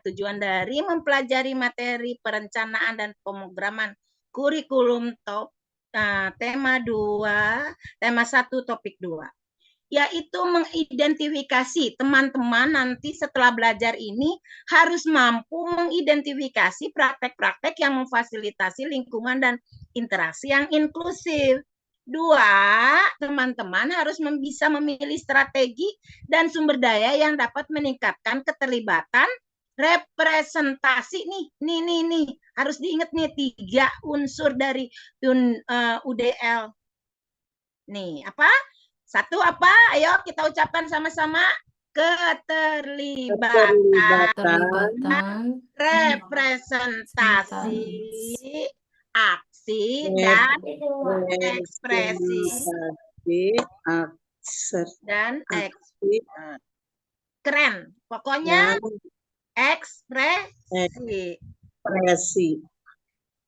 tujuan dari mempelajari materi perencanaan dan pemrograman kurikulum tema 1 topik 2, yaitu mengidentifikasi teman-teman nanti setelah belajar ini harus mampu mengidentifikasi praktek-praktek yang memfasilitasi lingkungan dan interaksi yang inklusif. 2, teman-teman harus bisa memilih strategi dan sumber daya yang dapat meningkatkan keterlibatan representasi nih harus diingat nih 3 unsur dari UDL. Nih, apa? 1 apa? Ayo kita ucapkan sama-sama. Keterlibatan, representasi, aksi, dan ekspresi. Dan keren. Pokoknya ekspresi.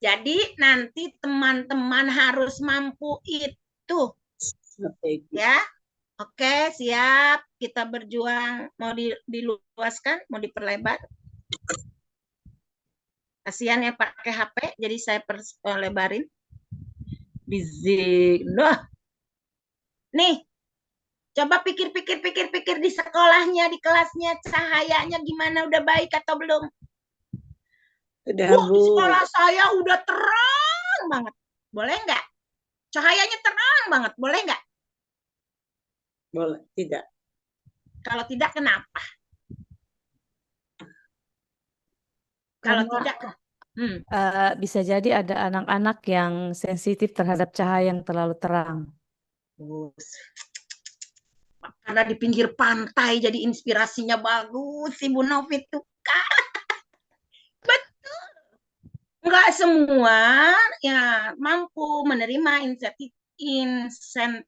Jadi nanti teman-teman harus mampu itu. Ya. Oke, siap. Kita berjuang. Mau diluaskan, mau diperlebar. Kasihan ya pakai HP, jadi saya lebarin. Busy. Nah. Nih. Coba pikir di sekolahnya, di kelasnya, cahayanya gimana, udah baik atau belum? Udah, Bu. Bu. Di sekolah saya udah terang banget. Boleh nggak? Cahayanya terang banget, boleh nggak? Boleh, tidak. Kalau tidak, kenapa? Kalau tidak, bisa jadi ada anak-anak yang sensitif terhadap cahaya yang terlalu terang. Karena di pinggir pantai jadi inspirasinya bagus, Ibu Novit tuh. Betul. Enggak semua ya mampu menerima insentitas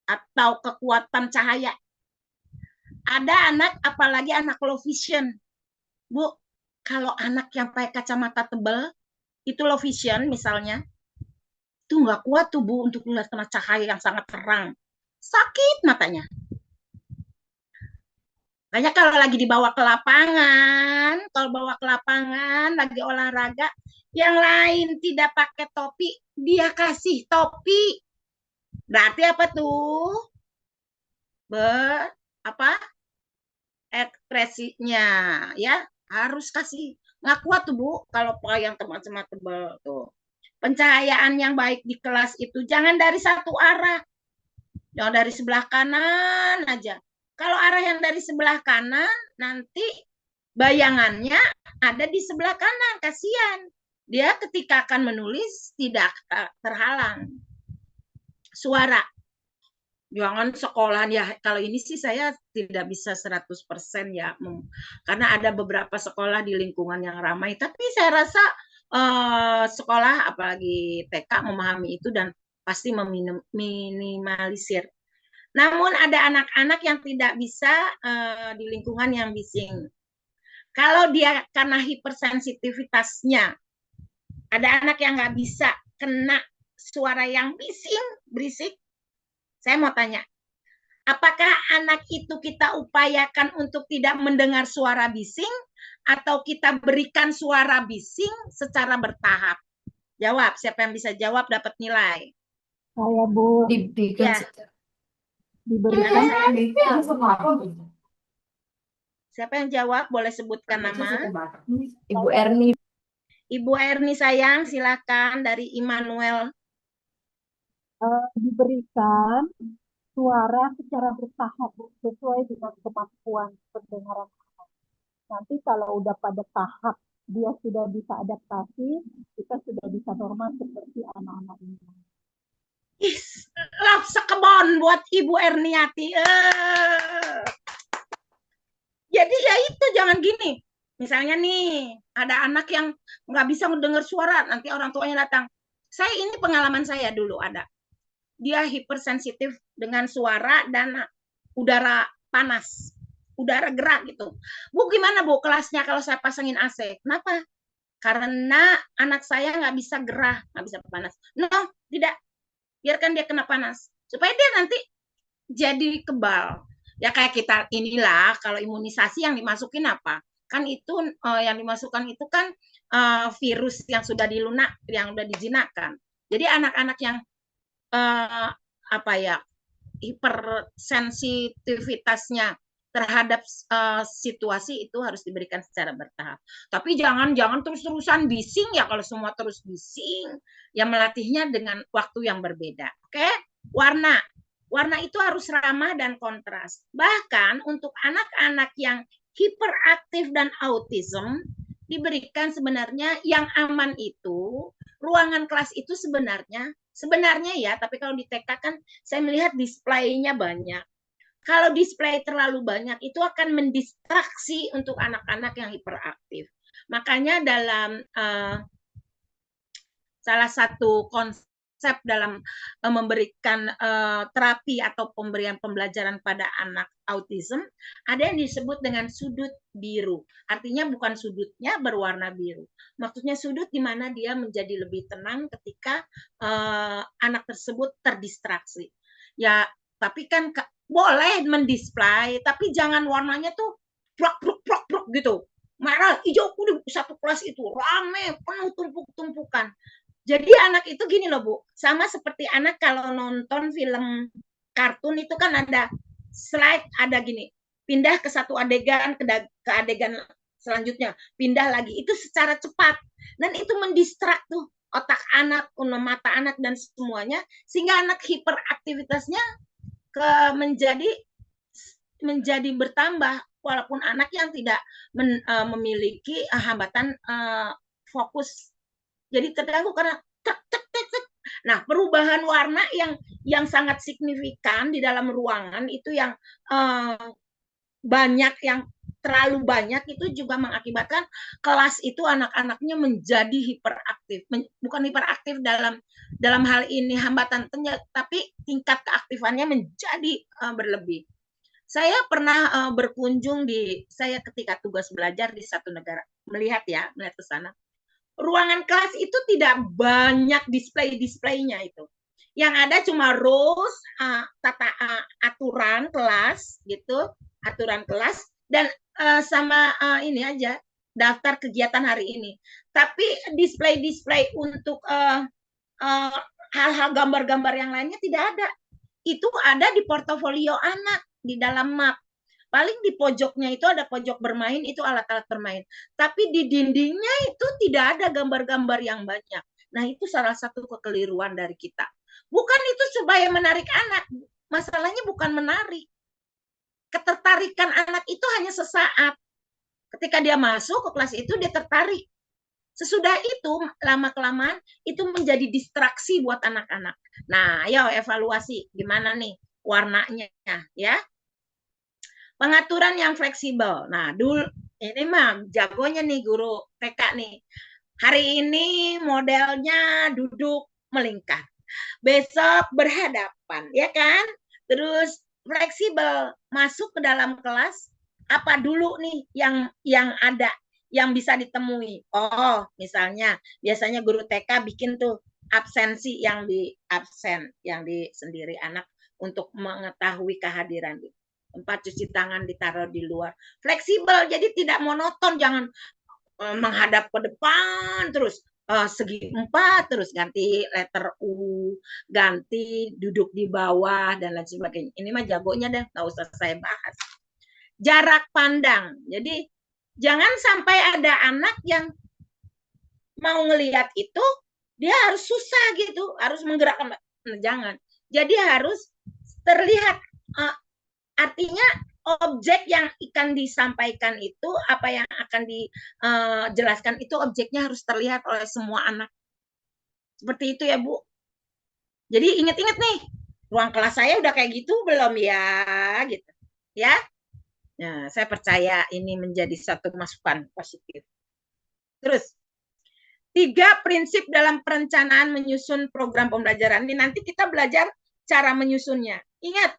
atau kekuatan cahaya. Ada anak, apalagi anak low vision. Bu, kalau anak yang pakai kacamata tebal, itu low vision misalnya, itu nggak kuat tuh Bu untuk melihat kena cahaya yang sangat terang. Sakit matanya. Makanya kalau lagi dibawa ke lapangan, lagi olahraga, yang lain tidak pakai topi, dia kasih topi. Berarti apa tuh? Ekspresinya ya harus kasih. Nggak kuat tuh Bu kalau pakai yang teman-teman tebal tuh. Pencahayaan yang baik di kelas itu jangan dari satu arah, yang dari sebelah kanan aja. Kalau arah yang dari sebelah kanan, nanti bayangannya ada di sebelah kanan, kasihan. Dia ketika akan menulis tidak terhalang suara. Jangan sekolahan ya, kalau ini sih saya tidak bisa 100% ya, karena ada beberapa sekolah di lingkungan yang ramai, tapi saya rasa sekolah apalagi TK memahami itu dan pasti meminimalisir. Namun ada anak-anak yang tidak bisa di lingkungan yang bising. Kalau dia karena hipersensitivitasnya, ada anak yang nggak bisa kena suara yang berisik. Saya mau tanya, apakah anak itu kita upayakan untuk tidak mendengar suara bising atau kita berikan suara bising secara bertahap? Jawab, siapa yang bisa jawab dapat nilai. Saya Bu. Ya. Diberikan. Siapa yang jawab? Boleh sebutkan nama. Ibu Erni. Ibu Erni sayang, silakan dari Immanuel. Diberikan suara secara bertahap sesuai dengan kemampuan pendengaran. Nanti kalau udah pada tahap dia sudah bisa adaptasi, kita sudah bisa normal seperti anak-anak ini. Love sekebon buat Ibu Erniati. Jadi ya itu, jangan gini. Misalnya nih, ada anak yang nggak bisa mendengar suara, nanti orang tuanya datang. Ini pengalaman saya dulu ada. Dia hipersensitif dengan suara dan udara panas, udara gerak gitu. Bu, gimana Bu kelasnya kalau saya pasangin AC? Kenapa? Karena anak saya nggak bisa gerah, nggak bisa panas. No, tidak. Biarkan dia kena panas. Supaya dia nanti jadi kebal. Ya kayak kita inilah, kalau imunisasi yang dimasukin apa? Kan itu yang dimasukkan itu kan virus yang sudah dilunak, yang sudah dijinakkan. Jadi anak-anak yang apa ya, hipersensitivitasnya terhadap situasi itu harus diberikan secara bertahap. Tapi jangan terus-terusan bising ya, kalau semua terus bising, ya melatihnya dengan waktu yang berbeda. Oke? Warna itu harus ramah dan kontras. Bahkan untuk anak-anak yang hiperaktif dan autism, diberikan sebenarnya yang aman itu, ruangan kelas itu sebenarnya ya, tapi kalau di TK kan saya melihat displaynya banyak. Kalau display terlalu banyak itu akan mendistraksi untuk anak-anak yang hiperaktif. Makanya dalam salah satu konsep dalam memberikan terapi atau pemberian pembelajaran pada anak autism, ada yang disebut dengan sudut biru. Artinya bukan sudutnya berwarna biru. Maksudnya sudut di mana dia menjadi lebih tenang ketika anak tersebut terdistraksi. Ya, tapi kan boleh mendisplay, tapi jangan warnanya tuh prok gitu. Merah, hijau, kuning, satu kelas itu rame, penuh tumpuk-tumpukan. Jadi anak itu gini loh Bu, sama seperti anak kalau nonton film kartun itu kan ada slide, ada gini, pindah ke satu adegan ke adegan selanjutnya, pindah lagi, itu secara cepat, dan itu mendistrak tuh otak anak, mata anak dan semuanya, sehingga anak hiperaktivitasnya menjadi bertambah, walaupun anak yang tidak memiliki hambatan fokus. Jadi terganggu karena nah, perubahan warna yang sangat signifikan di dalam ruangan itu yang banyak, yang terlalu banyak, itu juga mengakibatkan kelas itu anak-anaknya menjadi hiperaktif. Bukan hiperaktif dalam hal ini hambatan, tapi tingkat keaktifannya menjadi berlebih. Saya pernah berkunjung saya ketika tugas belajar di satu negara, melihat ke sana. Ruangan kelas itu tidak banyak display-displaynya itu. Yang ada cuma rules, aturan kelas gitu, aturan kelas, dan sama ini aja, daftar kegiatan hari ini. Tapi display-display untuk hal-hal gambar-gambar yang lainnya tidak ada. Itu ada di portofolio anak, di dalam map. Paling di pojoknya itu ada pojok bermain, itu alat-alat bermain. Tapi di dindingnya itu tidak ada gambar-gambar yang banyak. Nah, itu salah satu kekeliruan dari kita. Bukan itu supaya menarik anak. Masalahnya bukan menarik. Ketertarikan anak itu hanya sesaat. Ketika dia masuk ke kelas itu, dia tertarik. Sesudah itu, lama-kelamaan, itu menjadi distraksi buat anak-anak. Nah, ayo evaluasi. Gimana nih warnanya, ya? Pengaturan yang fleksibel. Nah, dulu ini mah jagonya nih guru TK nih. Hari ini modelnya duduk melingkar. Besok berhadapan, ya kan? Terus fleksibel, masuk ke dalam kelas, apa dulu nih yang ada, yang bisa ditemui. Oh, misalnya biasanya guru TK bikin tuh absensi yang di sendiri anak untuk mengetahui kehadiran. Tempat cuci tangan ditaruh di luar. Fleksibel, jadi tidak monoton, jangan menghadap ke depan terus, segi 4 terus ganti letter U, ganti duduk di bawah dan lain sebagainya. Ini mah jagonya deh, nggak usah saya bahas. Jarak pandang, jadi jangan sampai ada anak yang mau ngelihat itu dia harus susah gitu, harus menggerakkan, jangan. Jadi harus terlihat, artinya objek yang akan disampaikan itu, apa yang akan dijelaskan itu, objeknya harus terlihat oleh semua anak. Seperti itu ya Bu. Jadi ingat-ingat nih, ruang kelas saya udah kayak gitu belum ya, gitu ya. Nah, saya percaya ini menjadi satu masukan positif. Terus 3 prinsip dalam perencanaan menyusun program pembelajaran. Ini nanti kita belajar cara menyusunnya. Ingat,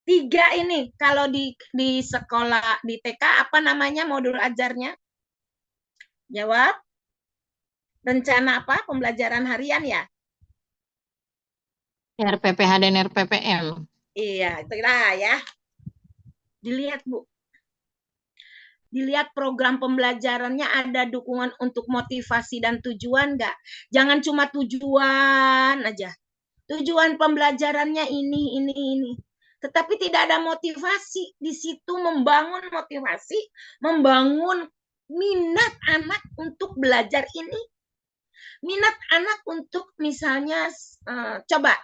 3 ini kalau di sekolah di TK apa namanya modul ajarnya? Jawab. Rencana apa? Pembelajaran harian ya? RPPH dan RPPM. Iya, itulah ya. Dilihat, Bu. Dilihat program pembelajarannya ada dukungan untuk motivasi dan tujuan nggak? Jangan cuma tujuan aja. Tujuan pembelajarannya ini. Tetapi tidak ada motivasi. Di situ membangun motivasi, membangun minat anak untuk belajar ini. Minat anak untuk misalnya, coba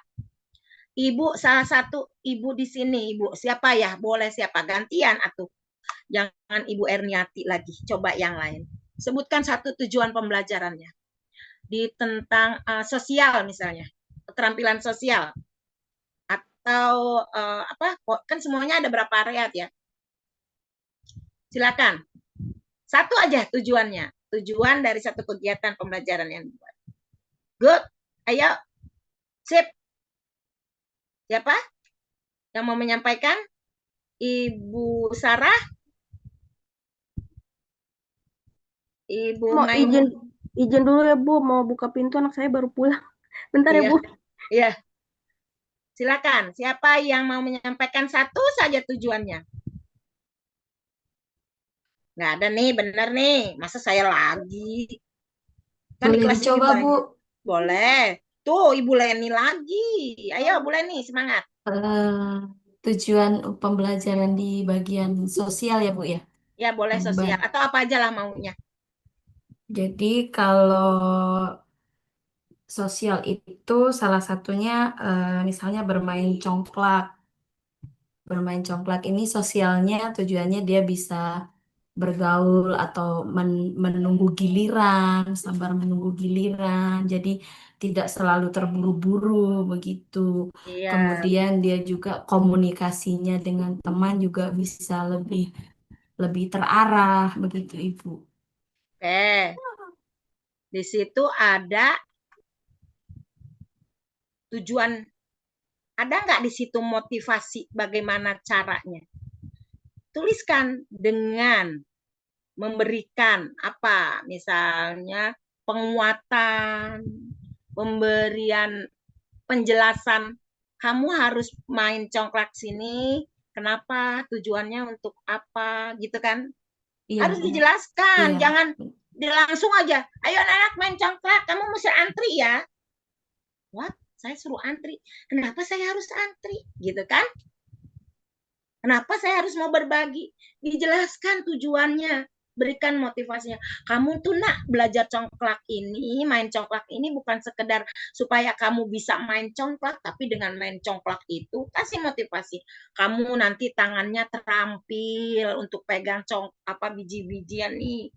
Ibu, salah satu ibu di sini, Ibu siapa ya? Boleh siapa? Gantian atau jangan Ibu Erniati lagi. Coba yang lain. Sebutkan satu tujuan pembelajarannya. Di tentang sosial misalnya, keterampilan sosial atau apa? Kan semuanya ada berapa area ya? Silakan. Satu aja tujuannya. Tujuan dari satu kegiatan pembelajaran yang dibuat. Good. Ayo. Sip. Siapa yang mau menyampaikan? Ibu Sarah? Ibu Mau Maimun? izin dulu ya Bu, mau buka pintu, anak saya baru pulang. Bentar ya Iya. Bu. Iya. Silakan. Siapa yang mau menyampaikan satu saja tujuannya? Nggak ada nih, bener nih. Masa saya lagi? Kan di Boleh kelas ini dicoba, banyak. Bu. Boleh. Tuh, Ibu Leni lagi. Ayo, Bu Leni, semangat. Tujuan pembelajaran di bagian sosial ya, Bu ya. Ya, boleh Yang sosial. Atau apa aja lah maunya. Jadi kalau sosial itu salah satunya misalnya bermain congklak. Bermain congklak ini sosialnya tujuannya dia bisa bergaul atau menunggu giliran, sabar menunggu giliran. Jadi tidak selalu terburu-buru begitu. Iya. Kemudian dia juga komunikasinya dengan teman juga bisa lebih lebih terarah begitu, Ibu. Oke. Di situ ada tujuan. Ada nggak di situ motivasi bagaimana caranya? Tuliskan dengan memberikan apa? Misalnya penguatan, pemberian penjelasan. Kamu harus main congklak sini. Kenapa? Tujuannya untuk apa? Gitu kan? Iya, Harus Bu. dijelaskan. Iya. Jangan langsung aja. Ayo anak-anak main congklak. Kamu mesti antri ya. What? Saya suruh antri. Kenapa saya harus antri? Gitu kan? Kenapa saya harus mau berbagi? Dijelaskan tujuannya. Berikan motivasinya. Kamu tuh nak belajar congklak ini, main congklak ini bukan sekedar supaya kamu bisa main congklak, tapi dengan main congklak itu kasih motivasi. Kamu nanti tangannya terampil untuk pegang biji-bijian nih.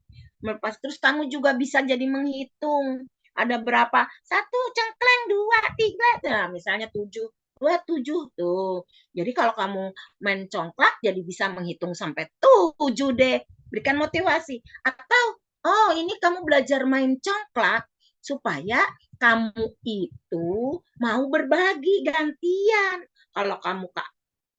Melepas terus kamu juga bisa jadi menghitung. Ada berapa? 1 cengkleng, 2, 3. Nah, misalnya 7. 27 tuh. Jadi kalau kamu main congklak jadi bisa menghitung sampai 7 deh. Berikan motivasi. Atau, oh ini kamu belajar main congklak supaya kamu itu mau berbagi gantian. Kalau kamu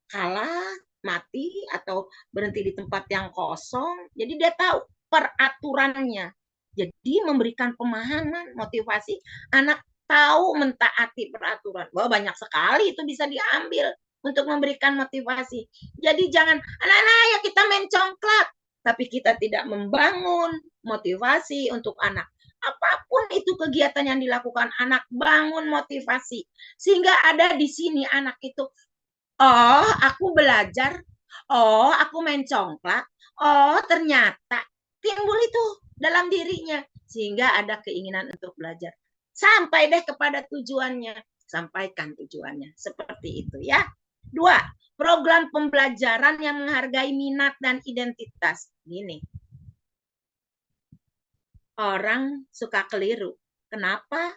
kalah, mati, atau berhenti di tempat yang kosong, jadi dia tahu peraturannya. Jadi memberikan pemahaman, motivasi, anak tahu mentaati peraturan. Wah, banyak sekali itu bisa diambil untuk memberikan motivasi. Jadi jangan, anak-anak ya kita main congklak, tapi kita tidak membangun motivasi untuk anak. Apapun itu kegiatan yang dilakukan anak, bangun motivasi. Sehingga ada di sini anak itu, oh aku belajar, oh aku main congklak, oh ternyata timbul itu dalam dirinya. Sehingga ada keinginan untuk belajar. Sampai deh kepada tujuannya. Sampaikan tujuannya. Seperti itu ya. 2. Program pembelajaran yang menghargai minat dan identitas. Gini. Orang suka keliru. Kenapa?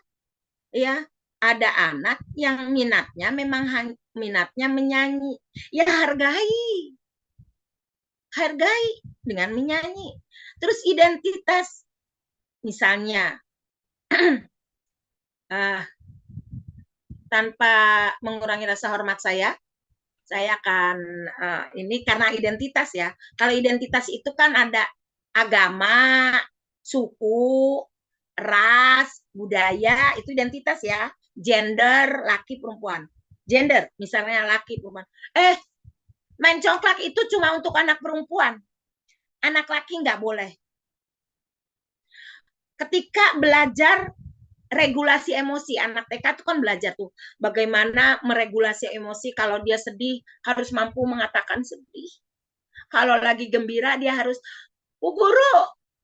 Ya, ada anak yang minatnya memang minatnya menyanyi. Ya hargai. Hargai dengan menyanyi. Terus identitas. Misalnya, tanpa mengurangi rasa hormat saya akan ini karena identitas ya. Kalau identitas itu kan ada agama, suku, ras, budaya, itu identitas ya. Gender, laki, perempuan. gender, misalnya laki perempuan. Main congklak itu cuma untuk anak perempuan. Anak laki nggak boleh. Ketika belajar regulasi emosi, anak TK itu kan belajar tuh bagaimana meregulasi emosi. Kalau dia sedih harus mampu mengatakan sedih. Kalau lagi gembira dia harus, "Bu guru,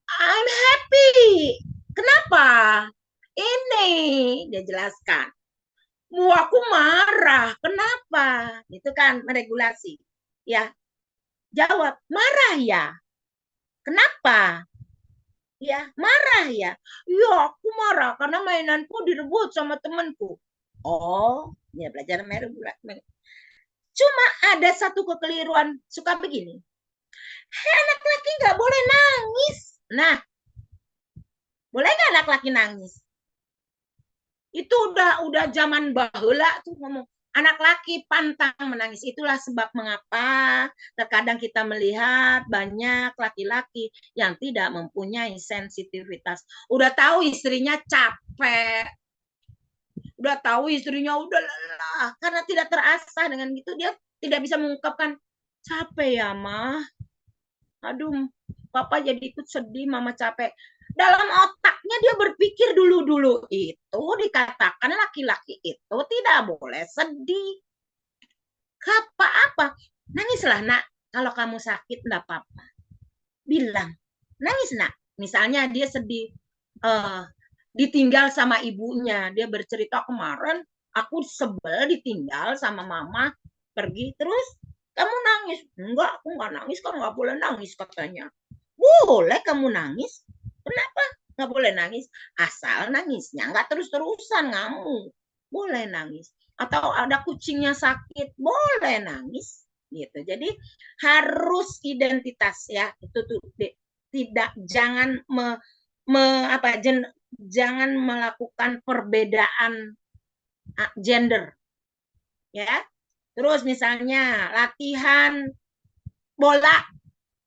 I'm happy." Kenapa? Ini dia jelaskan. "Bu, aku marah." Kenapa? Itu kan meregulasi. Ya. Jawab, "Marah ya." Kenapa? Ya, marah ya. "Ya, aku marah karena mainanku direbut sama temanku." Oh, ya belajar meregulasi. Cuma ada satu kekeliruan, suka begini. Anak laki nggak boleh nangis. Nah, boleh nggak anak laki nangis? Itu udah zaman baheula tuh ngomong anak laki pantang menangis. Itulah sebab mengapa terkadang kita melihat banyak laki-laki yang tidak mempunyai sensitivitas. Udah tahu istrinya capek, udah tahu istrinya udah lelah, karena tidak terasa dengan gitu dia tidak bisa mengungkapkan, "Capek ya, mah. Aduh, papa jadi ikut sedih, mama capek." Dalam otaknya dia berpikir dulu. Itu dikatakan laki-laki itu tidak boleh sedih. Apa-apa. Nangislah, nak. Kalau kamu sakit, enggak apa-apa. Bilang, nangis, nak. Misalnya dia sedih. Ditinggal sama ibunya. Dia bercerita, "Kemarin aku sebel ditinggal sama mama. Pergi. Terus kamu nangis." "Enggak, aku enggak nangis. Kamu enggak boleh nangis," katanya. "Boleh kamu nangis. Kenapa nggak boleh nangis? Asal nangisnya nggak terus-terusan ngamuk. Boleh nangis. Atau ada kucingnya sakit, boleh nangis." Gitu. Jadi harus identitas ya. Itu tuh tidak, jangan jangan melakukan perbedaan gender. Ya. Terus misalnya latihan bola.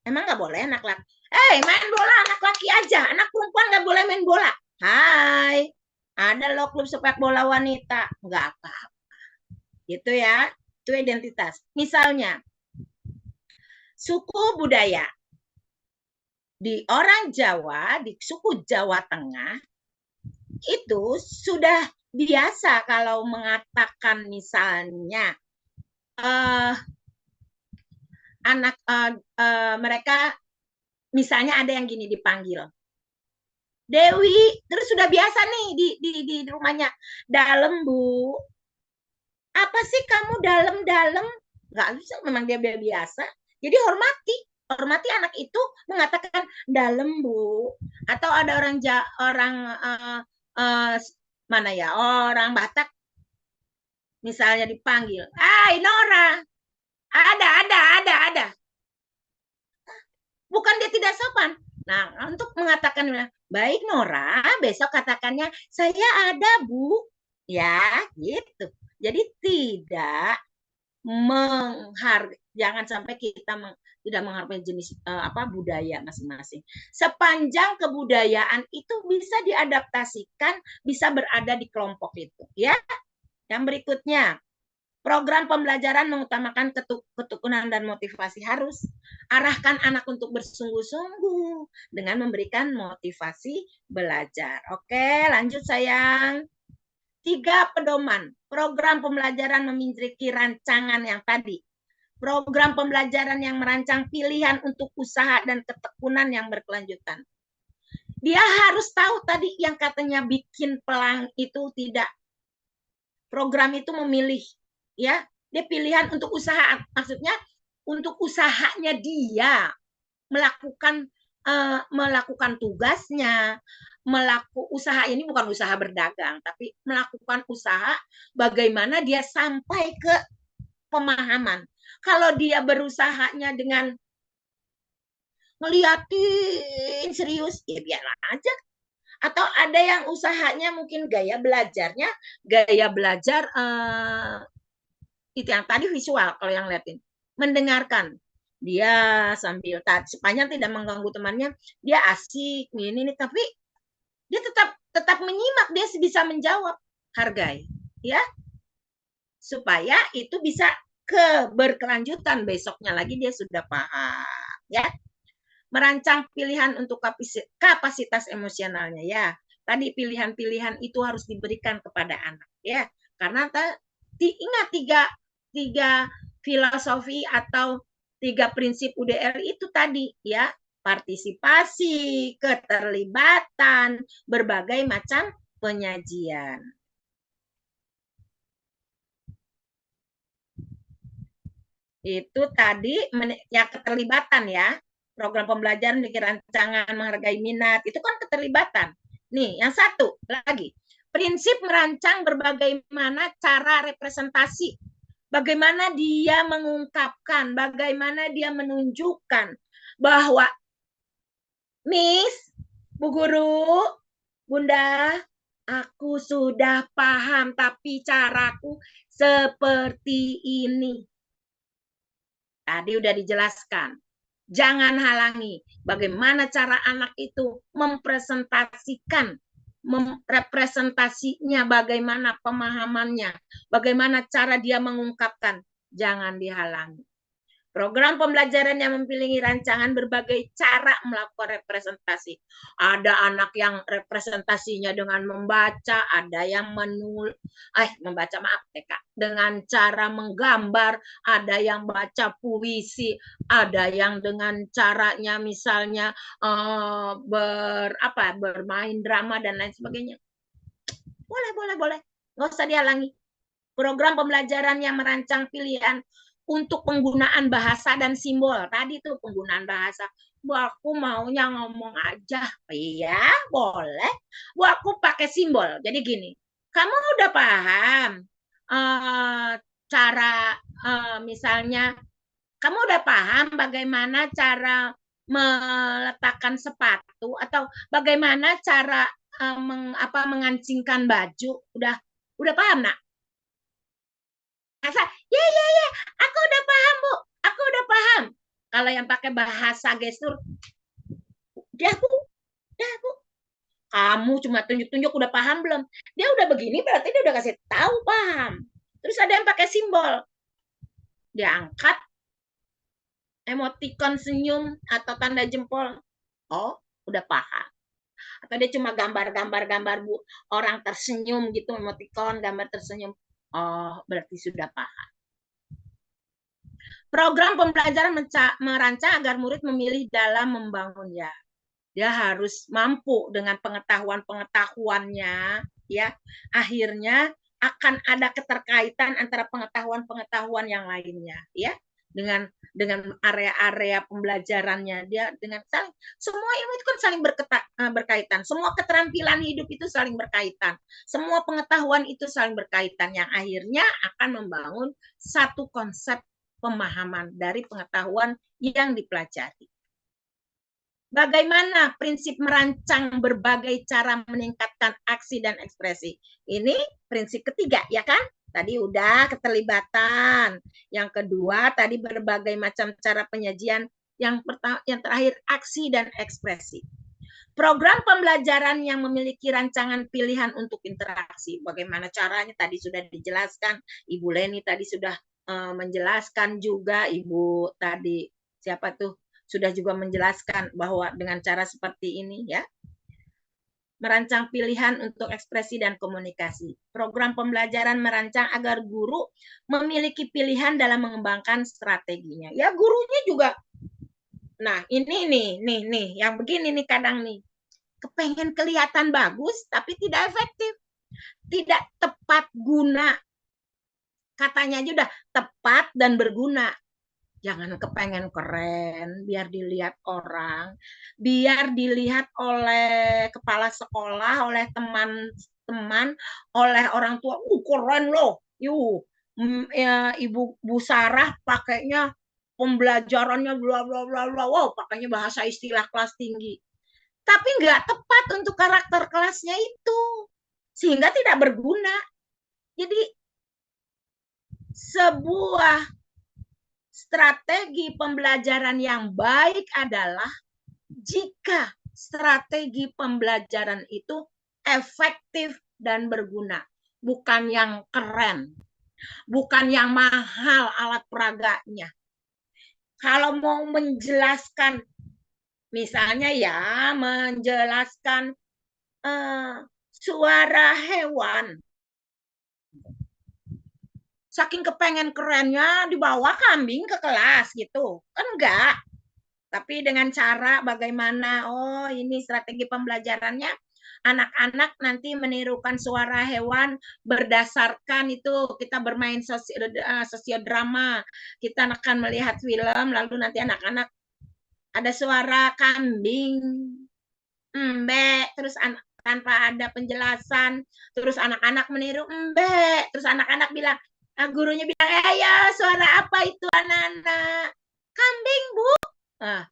Emang nggak boleh anak laki? Main bola anak laki aja, anak perempuan nggak boleh main bola. Hai, ada loh klub sepak bola wanita, nggak apa-apa. Gitu ya, itu identitas. Misalnya, suku budaya. Di orang Jawa, di suku Jawa Tengah, itu sudah biasa kalau mengatakan misalnya, mereka misalnya ada yang gini dipanggil, "Dewi," terus sudah biasa nih di rumahnya, "Dalam, Bu." "Apa sih kamu dalam-dalam?" Nggak bisa, memang dia biasa. Jadi hormati anak itu mengatakan, "Dalam, Bu." Atau ada orang Batak misalnya dipanggil, "Hai Nora." Ada. Bukan dia tidak sopan. Nah, untuk mengatakan, "Baik Nora," besok katakannya, "Saya ada, Bu." Ya, gitu. Jadi jangan sampai kita tidak menghargai jenis budaya masing-masing. Sepanjang kebudayaan itu bisa diadaptasikan, bisa berada di kelompok itu, ya. Yang berikutnya, program pembelajaran mengutamakan ketekunan dan motivasi. Harus arahkan anak untuk bersungguh-sungguh dengan memberikan motivasi belajar. Oke, lanjut sayang. 3 pedoman. Program pembelajaran memiliki rancangan yang tadi. Program pembelajaran yang merancang pilihan untuk usaha dan ketekunan yang berkelanjutan. Dia harus tahu tadi yang katanya bikin pelang itu tidak. Program itu memilih, ya, dia pilihan untuk usaha, maksudnya untuk usahanya dia melakukan tugasnya, usaha ini bukan usaha berdagang, tapi melakukan usaha bagaimana dia sampai ke pemahaman. Kalau dia berusahanya dengan ngeliatin serius, ya biarlah aja. Atau ada yang usahanya mungkin gaya belajar itu yang tadi visual, kalau yang liatin mendengarkan, dia sambil sepanjang tidak mengganggu temannya, dia asik ini, tapi dia tetap menyimak, dia bisa menjawab, hargai, ya. supaya itu bisa berkelanjutan, besoknya lagi dia sudah paham, ya. Merancang pilihan untuk kapasitas emosionalnya, ya. Tadi pilihan-pilihan itu harus diberikan kepada anak, ya. Karena ingat tiga filosofi atau 3 prinsip UDR itu tadi, ya. Partisipasi, keterlibatan, berbagai macam penyajian. Itu tadi yang keterlibatan, ya. Program pembelajaran memiliki rancangan menghargai minat, itu kan keterlibatan. Nih, yang satu lagi. Prinsip merancang berbagai cara representasi. Bagaimana dia mengungkapkan, bagaimana dia menunjukkan bahwa Miss, Bu Guru, Bunda, aku sudah paham, tapi caraku seperti ini. Tadi udah dijelaskan. Jangan halangi bagaimana cara anak itu mempresentasikan, representasinya, bagaimana pemahamannya, bagaimana cara dia mengungkapkan. Jangan dihalangi. Program pembelajaran yang memiliki rancangan berbagai cara melakukan representasi. Ada anak yang representasinya dengan membaca, ada yang dengan cara menggambar, ada yang baca puisi, ada yang dengan caranya misalnya bermain drama dan lain sebagainya. Boleh. Nggak usah dihalangi. Program pembelajaran yang merancang pilihan untuk penggunaan bahasa dan simbol. Tadi tuh penggunaan bahasa. Bu, aku maunya ngomong aja. Iya, boleh. Bu, aku pakai simbol. Jadi gini, kamu udah paham cara misalnya, kamu udah paham bagaimana cara meletakkan sepatu atau bagaimana cara mengancingkan baju. Udah paham, Nak? Ya, aku udah paham, Bu. Aku udah paham. Kalau yang pakai bahasa gestur, udah Bu. Kamu cuma tunjuk-tunjuk udah paham belum? Dia udah begini berarti dia udah kasih tahu paham. Terus ada yang pakai simbol. Dia angkat emoticon senyum atau tanda jempol. Oh, udah paham. Atau dia cuma gambar-gambar Bu, orang tersenyum gitu, emoticon gambar tersenyum. Oh, berarti sudah paham. Program pembelajaran merancang agar murid memilih dalam membangunnya. Dia harus mampu dengan pengetahuan-pengetahuannya, ya. Akhirnya akan ada keterkaitan antara pengetahuan-pengetahuan yang lainnya, ya. Dengan area-area pembelajarannya, dia dengan semua ilmu itu kan saling berkaitan. Semua keterampilan hidup itu saling berkaitan. Semua pengetahuan itu saling berkaitan, yang akhirnya akan membangun satu konsep pemahaman dari pengetahuan yang dipelajari. Bagaimana prinsip merancang berbagai cara meningkatkan aksi dan ekspresi? Ini prinsip ketiga, ya kan? Tadi udah keterlibatan. Yang kedua tadi berbagai macam cara penyajian. Yang terakhir aksi dan ekspresi. Program pembelajaran yang memiliki rancangan pilihan untuk interaksi. Bagaimana caranya tadi sudah dijelaskan. Ibu Leni tadi sudah menjelaskan juga. Ibu tadi siapa tuh? Sudah juga menjelaskan bahwa dengan cara seperti ini, ya. Merancang pilihan untuk ekspresi dan komunikasi. Program pembelajaran merancang agar guru memiliki pilihan dalam mengembangkan strateginya. Ya, gurunya juga. Nah, ini nih, yang begini nih kadang nih. Kepengen kelihatan bagus, tapi tidak efektif. Tidak tepat guna. Katanya aja udah tepat dan berguna. Jangan kepengen keren, biar dilihat orang, biar dilihat oleh kepala sekolah, oleh teman-teman, oleh orang tua. Keren loh, Ibu Bu Sarah pakainya pembelajarannya bla bla bla bla, wow, pakainya bahasa istilah kelas tinggi. Tapi nggak tepat untuk karakter kelasnya itu, sehingga tidak berguna. Jadi sebuah strategi pembelajaran yang baik adalah jika strategi pembelajaran itu efektif dan berguna, bukan yang keren. bukan yang mahal alat peraganya. Kalau mau menjelaskan, misalnya ya, menjelaskan suara hewan, saking kepengen kerennya dibawa kambing ke kelas gitu, kan enggak. Tapi dengan cara bagaimana, oh ini strategi pembelajarannya, anak-anak nanti menirukan suara hewan berdasarkan itu kita bermain sosiodrama, kita akan melihat film, lalu nanti anak-anak ada suara kambing, mbek, terus tanpa ada penjelasan, terus anak-anak meniru mbek, terus anak-anak bilang, gurunya bilang, ya suara apa itu anak-anak? Kambing, Bu. Nah,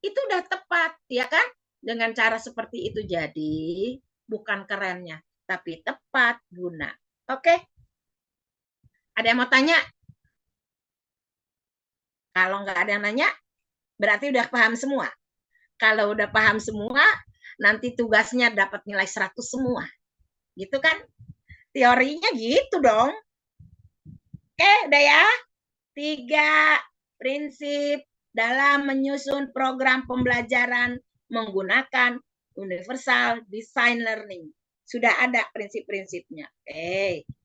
itu udah tepat, ya kan? Dengan cara seperti itu jadi bukan kerennya, tapi tepat guna. Oke? Ada yang mau tanya? Kalau nggak ada yang nanya, berarti udah paham semua. Kalau udah paham semua, nanti tugasnya dapat nilai 100 semua. Gitu kan? Teorinya gitu dong. Oke, udah ya? 3 prinsip dalam menyusun program pembelajaran menggunakan Universal Design Learning. Sudah ada prinsip-prinsipnya.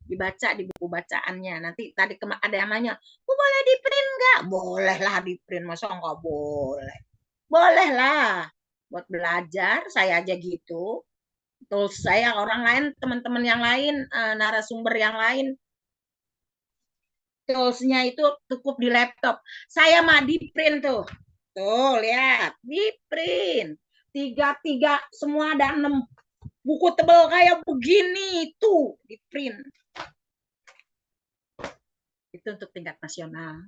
Dibaca di buku bacaannya. Nanti tadi ada yang nanya, boleh di print nggak? Boleh lah di print, masa nggak boleh? Boleh lah. Buat belajar, saya aja gitu. Tools saya, orang lain, teman-teman yang lain, narasumber yang lain, toolsnya itu cukup di laptop. Saya mah di print tuh. Tuh, lihat. Di print. 3 semua ada 6 buku tebal kayak begini. Tuh, di print. Itu untuk tingkat nasional.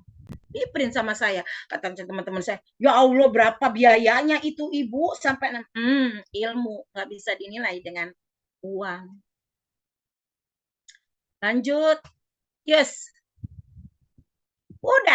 Di print sama saya. Kata teman-teman saya, ya Allah berapa biayanya itu Ibu? Sampai ilmu. Nggak bisa dinilai dengan uang. Lanjut. Yes. Udah.